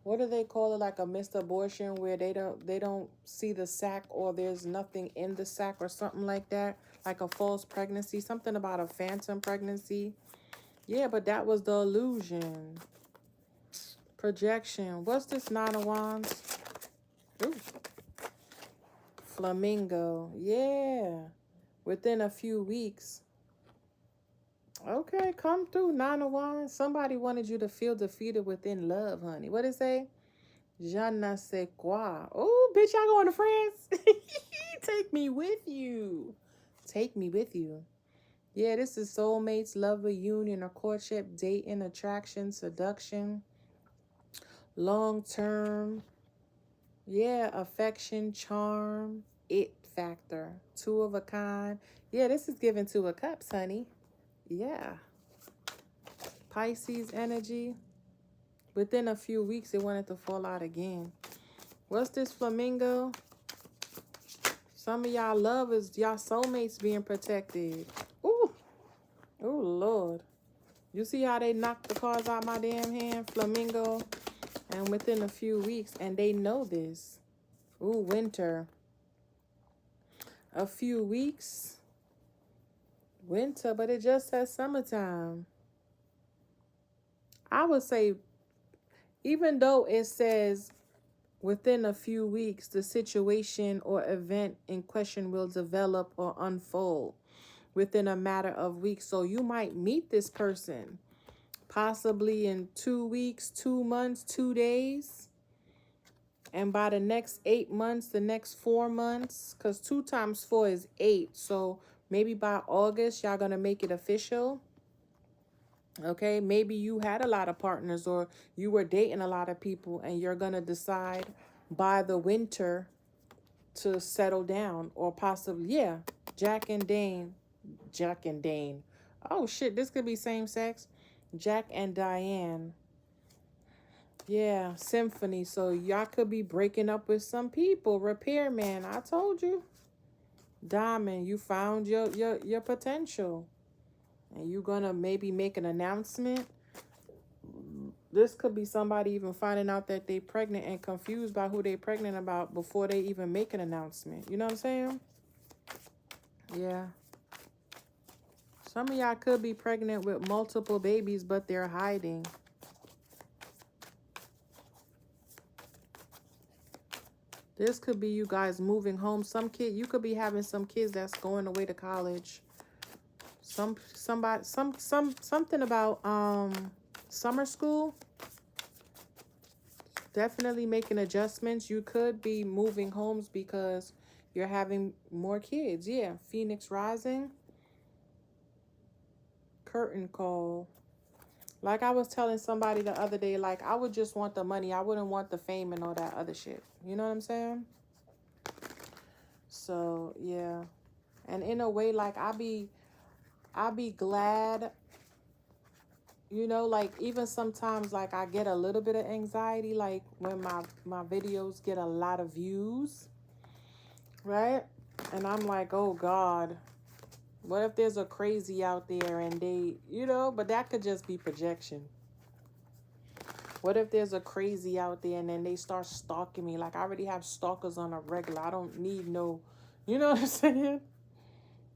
Speaker 1: what do they call it? Like a missed abortion where they don't see the sac or there's nothing in the sac or something like that. Like a false pregnancy, something about a phantom pregnancy. Yeah, but that was the illusion. Projection. What's this Nine of Wands? Ooh. Flamingo. Yeah. Within a few weeks. Okay, come through, Nine of Wands. Somebody wanted you to feel defeated within love, honey. What did it say? Je ne sais quoi. Oh, bitch, y'all going to France? Take me with you. Take me with you. Yeah, this is soulmates, love reunion, or courtship, dating, attraction, seduction, long-term. Yeah, affection, charm, it factor, two of a kind. Yeah, this is given Two of Cups, honey. Yeah. Pisces energy. Within a few weeks, it wanted to fall out again. What's this flamingo? Some of y'all lovers, y'all soulmates being protected. Ooh. Oh, Lord. You see how they knocked the cards out my damn hand? Flamingo. And within a few weeks. And they know this. Ooh, winter. A few weeks. Winter, but it just says summertime. I would say, even though it says within a few weeks, the situation or event in question will develop or unfold within a matter of weeks. So you might meet this person possibly in 2 weeks, 2 months, 2 days. And by the next 8 months, the next 4 months, because 2 times 4 is 8. So maybe by August, y'all going to make it official. Okay, maybe you had a lot of partners or you were dating a lot of people and you're going to decide by the winter to settle down or possibly, yeah, Jack and Dane. Oh, shit, this could be same sex. Jack and Diane. Yeah, symphony. So y'all could be breaking up with some people. Repairman, I told you. Diamond, you found your potential. And you're going to maybe make an announcement. This could be somebody even finding out that they're pregnant and confused by who they're pregnant about before they even make an announcement. You know what I'm saying? Yeah. Some of y'all could be pregnant with multiple babies, but they're hiding. This could be you guys moving home. You could be having some kids that's going away to college. Something about summer school. Definitely making adjustments. You could be moving homes because you're having more kids. Yeah, Phoenix rising. Curtain call. Like I was telling somebody the other day, like I would just want the money. I wouldn't want the fame and all that other shit. You know what I'm saying? So, yeah. And in a way, like I be glad, you know, like even sometimes like I get a little bit of anxiety, like when my videos get a lot of views. right? And I'm like, oh God, what if there's a crazy out there and they, but that could just be projection. What if there's a crazy out there and then they start stalking me? Like, I already have stalkers on a regular. I don't need no, you know what I'm saying?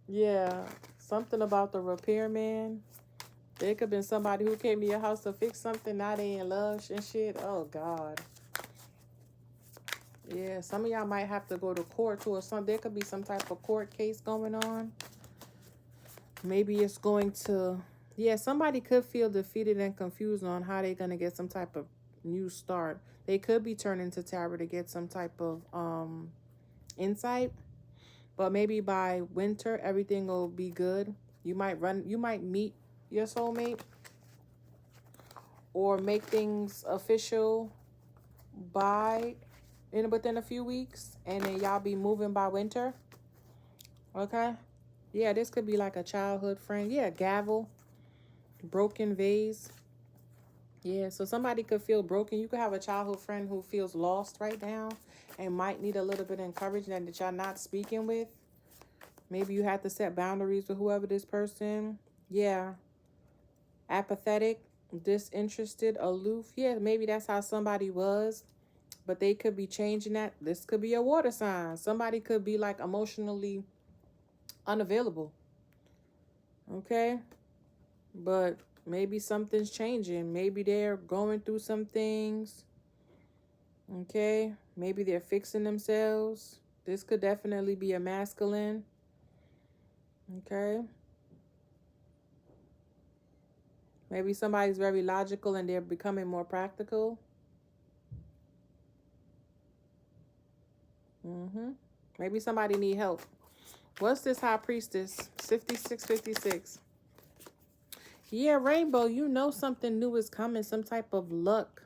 Speaker 1: Yeah, something about the repairman. There could have been somebody who came to your house to fix something. Now they in love and shit. Oh, God. Yeah, some of y'all might have to go to court too or something. There could be some type of court case going on. Maybe it's going to... Yeah, somebody could feel defeated and confused on how they're going to get some type of new start. They could be turning to tarot to get some type of insight. But maybe by winter, everything will be good. You might meet your soulmate or make things official within a few weeks, and then y'all be moving by winter. Okay. Yeah, this could be like a childhood friend. Yeah, gavel, broken vase. Yeah, so somebody could feel broken. You could have a childhood friend who feels lost right now and might need a little bit of encouragement that y'all not speaking with. Maybe you have to set boundaries with whoever this person. Yeah. Apathetic, disinterested, aloof. Yeah, maybe that's how somebody was. But they could be changing that. This could be a water sign. Somebody could be like emotionally unavailable. Okay? But maybe something's changing. Maybe they're going through some things. Okay? Maybe they're fixing themselves. This could definitely be a masculine. Okay? Maybe somebody's very logical and they're becoming more practical. Maybe somebody need help. What's this High Priestess? 5656. Yeah, Rainbow, you know something new is coming. Some type of luck.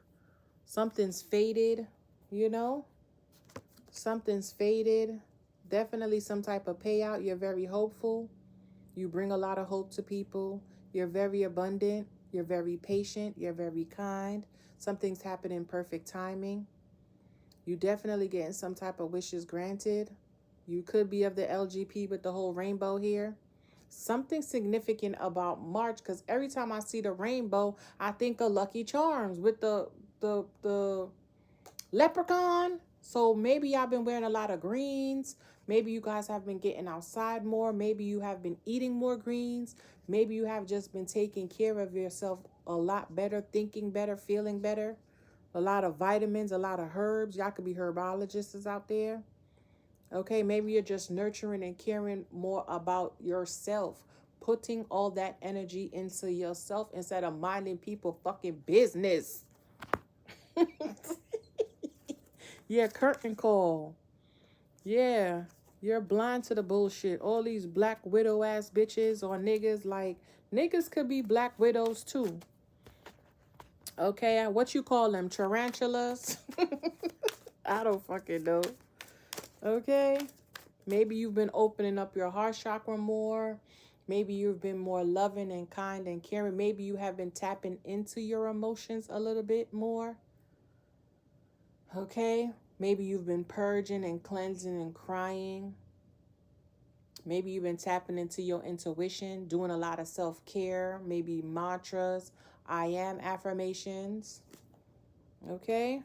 Speaker 1: Something's faded, Something's faded. Definitely some type of payout. You're very hopeful. You bring a lot of hope to people. You're very abundant. You're very patient. You're very kind. Something's happening in perfect timing. You definitely getting some type of wishes granted. You could be of the LGP with the whole rainbow here. Something significant about March, because every time I see the rainbow, I think of Lucky Charms with the leprechaun. So maybe y'all been wearing a lot of greens. Maybe you guys have been getting outside more. Maybe you have been eating more greens. Maybe you have just been taking care of yourself a lot better, thinking better, feeling better. A lot of vitamins, a lot of herbs. Y'all could be herbologists out there. Okay, maybe you're just nurturing and caring more about yourself. Putting all that energy into yourself instead of minding people fucking business. Yeah, curtain call. Yeah, you're blind to the bullshit. All these black widow ass bitches or niggas, like, niggas could be black widows too. Okay, what you call them? Tarantulas? I don't fucking know. Okay, maybe you've been opening up your heart chakra more. Maybe you've been more loving and kind and caring. Maybe you have been tapping into your emotions a little bit more. Okay, maybe you've been purging and cleansing and crying. Maybe you've been tapping into your intuition, doing a lot of self-care, maybe mantras, I am affirmations. Okay?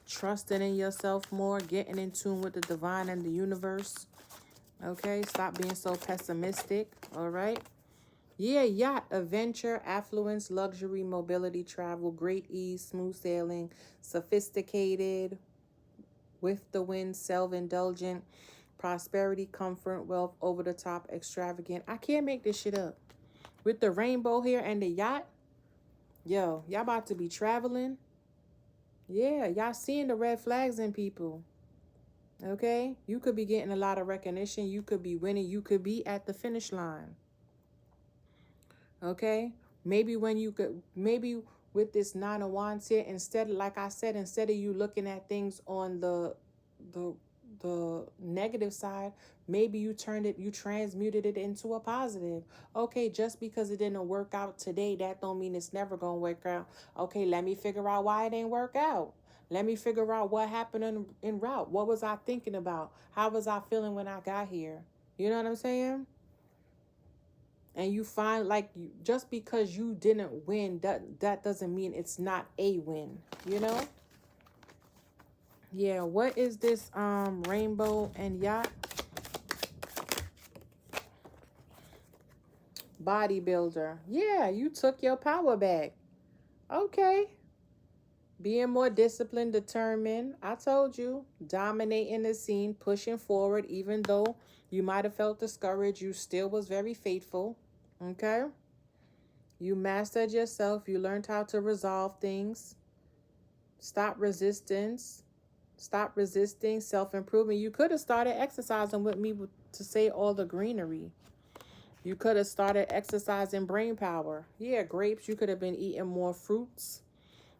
Speaker 1: Trusting in yourself more, getting in tune with the divine and the universe. Okay? Stop being so pessimistic. All right? Yeah, yacht, adventure, affluence, luxury, mobility, travel, great ease, smooth sailing, sophisticated, with the wind, self-indulgent, prosperity, comfort, wealth, over the top, extravagant. I can't make this shit up. With the rainbow here and the yacht, yo, y'all about to be traveling. Yeah, y'all seeing the red flags in people. Okay? You could be getting a lot of recognition. You could be winning. You could be at the finish line. Okay? Maybe with this Nine of Wands here, instead of you looking at things on the negative side, maybe you transmuted it into a positive. Okay, just because it didn't work out today, that don't mean it's never gonna work out. Okay, let me figure out why it didn't work out. Let me figure out what happened in route. What was I thinking about? How was I feeling when I got here? You know what I'm saying? And you find like just because you didn't win, that doesn't mean it's not a win, you know? Yeah, what is this rainbow and yacht? Bodybuilder. Yeah, you took your power back. Okay. Being more disciplined, determined. I told you. Dominating the scene, pushing forward, even though you might have felt discouraged, you still was very faithful. Okay. You mastered yourself. You learned how to resolve things. Stop resistance. Stop resisting self-improvement. You could have started exercising with me to say all the greenery. You could have started exercising brain power. Yeah, grapes. You could have been eating more fruits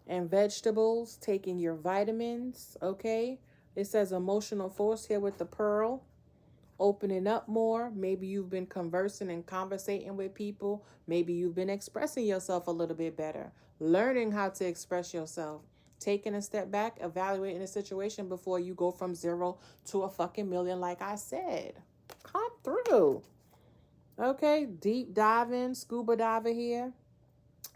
Speaker 1: and vegetables, taking your vitamins, okay? It says emotional force here with the pearl. Opening up more. Maybe you've been conversing and conversating with people. Maybe you've been expressing yourself a little bit better. Learning how to express yourself. Taking a step back, evaluating the situation before you go from 0 to a fucking million, like I said. Come through. Okay, deep diving, scuba diver here.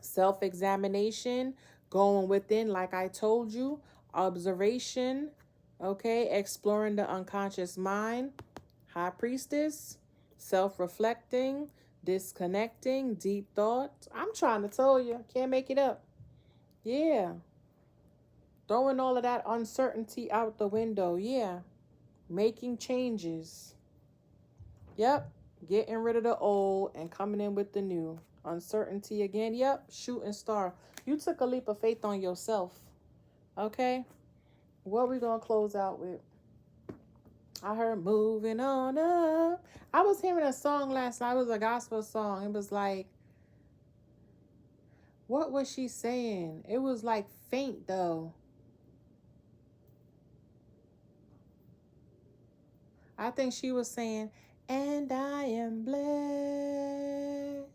Speaker 1: Self-examination, going within, like I told you. Observation, okay, exploring the unconscious mind. High priestess, self-reflecting, disconnecting, deep thought. I'm trying to tell you, can't make it up. Yeah. Throwing all of that uncertainty out the window. Yeah. Making changes. Yep. Getting rid of the old and coming in with the new. Uncertainty again. Yep. Shooting star. You took a leap of faith on yourself. Okay. What we going to close out with? I heard moving on up. I was hearing a song last night. It was a gospel song. It was like, what was she saying? It was like faint though. I think she was saying, and I am blessed.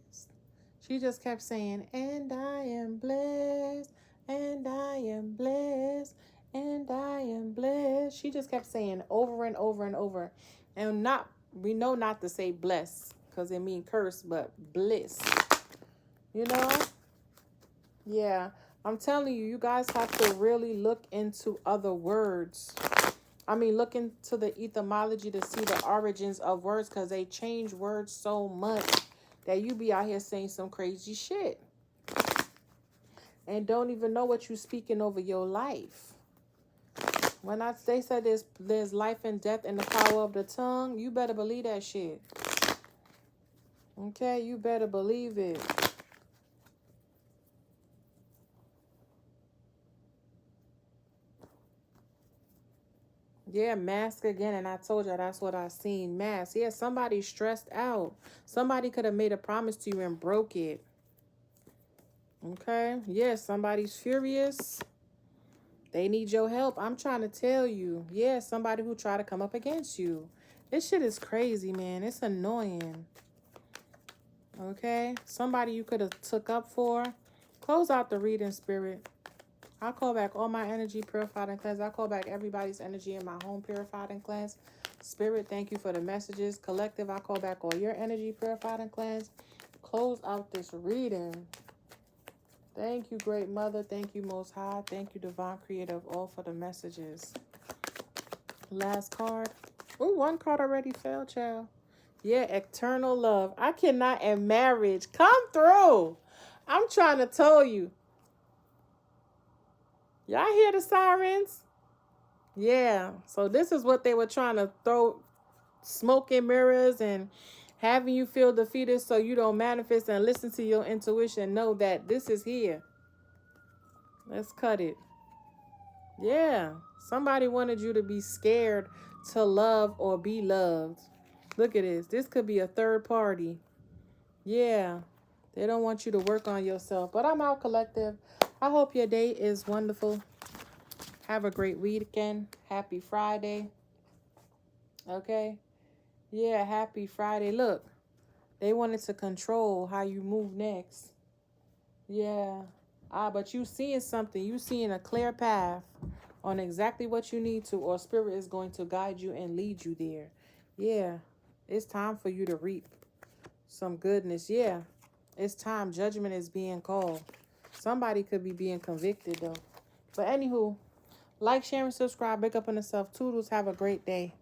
Speaker 1: She just kept saying, and I am blessed, and I am blessed, and I am blessed. She just kept saying over and over and over. And we know not to say bless because it means curse, but bliss. You know? Yeah. I'm telling you, you guys have to really look into other words. Look into the etymology to see the origins of words because they change words so much that you be out here saying some crazy shit and don't even know what you're speaking over your life. When they said there's life and death in the power of the tongue, you better believe that shit. Okay, you better believe it. Yeah, mask again, and I told you that's what I seen. Mask. Yeah, somebody's stressed out. Somebody could have made a promise to you and broke it. Okay, yeah, somebody's furious. They need your help. I'm trying to tell you. Yeah, somebody who tried to come up against you. This shit is crazy, man. It's annoying. Okay, somebody you could have took up for. Close out the reading, spirit. I call back all my energy purified and cleansed. I call back everybody's energy in my home purified and cleansed. Spirit, thank you for the messages. Collective, I call back all your energy purified and cleansed. Close out this reading. Thank you, Great Mother. Thank you, Most High. Thank you, Divine Creator of all, for the messages. Last card. Oh, one card already fell, child. Yeah, eternal love. I cannot in marriage. Come through. I'm trying to tell you. Y'all hear the sirens? Yeah. So this is what they were trying to throw, smoke and mirrors and having you feel defeated so you don't manifest and listen to your intuition. Know that this is here. Let's cut it. Yeah. Somebody wanted you to be scared to love or be loved. Look at this. This could be a third party. Yeah. They don't want you to work on yourself. But I'm out, collective. I hope your day is wonderful. Have a great weekend. Happy Friday. Okay? Yeah, happy Friday. Look, they wanted to control how you move next. Yeah. But you seeing something. You seeing a clear path. on exactly what you need to, or spirit is going to guide you and lead you there. Yeah, it's time for you to reap some goodness. Yeah, it's time. Judgment is being called. Somebody could be being convicted though. But anywho, like, share, and subscribe. Big up on yourself. Toodles. Have a great day.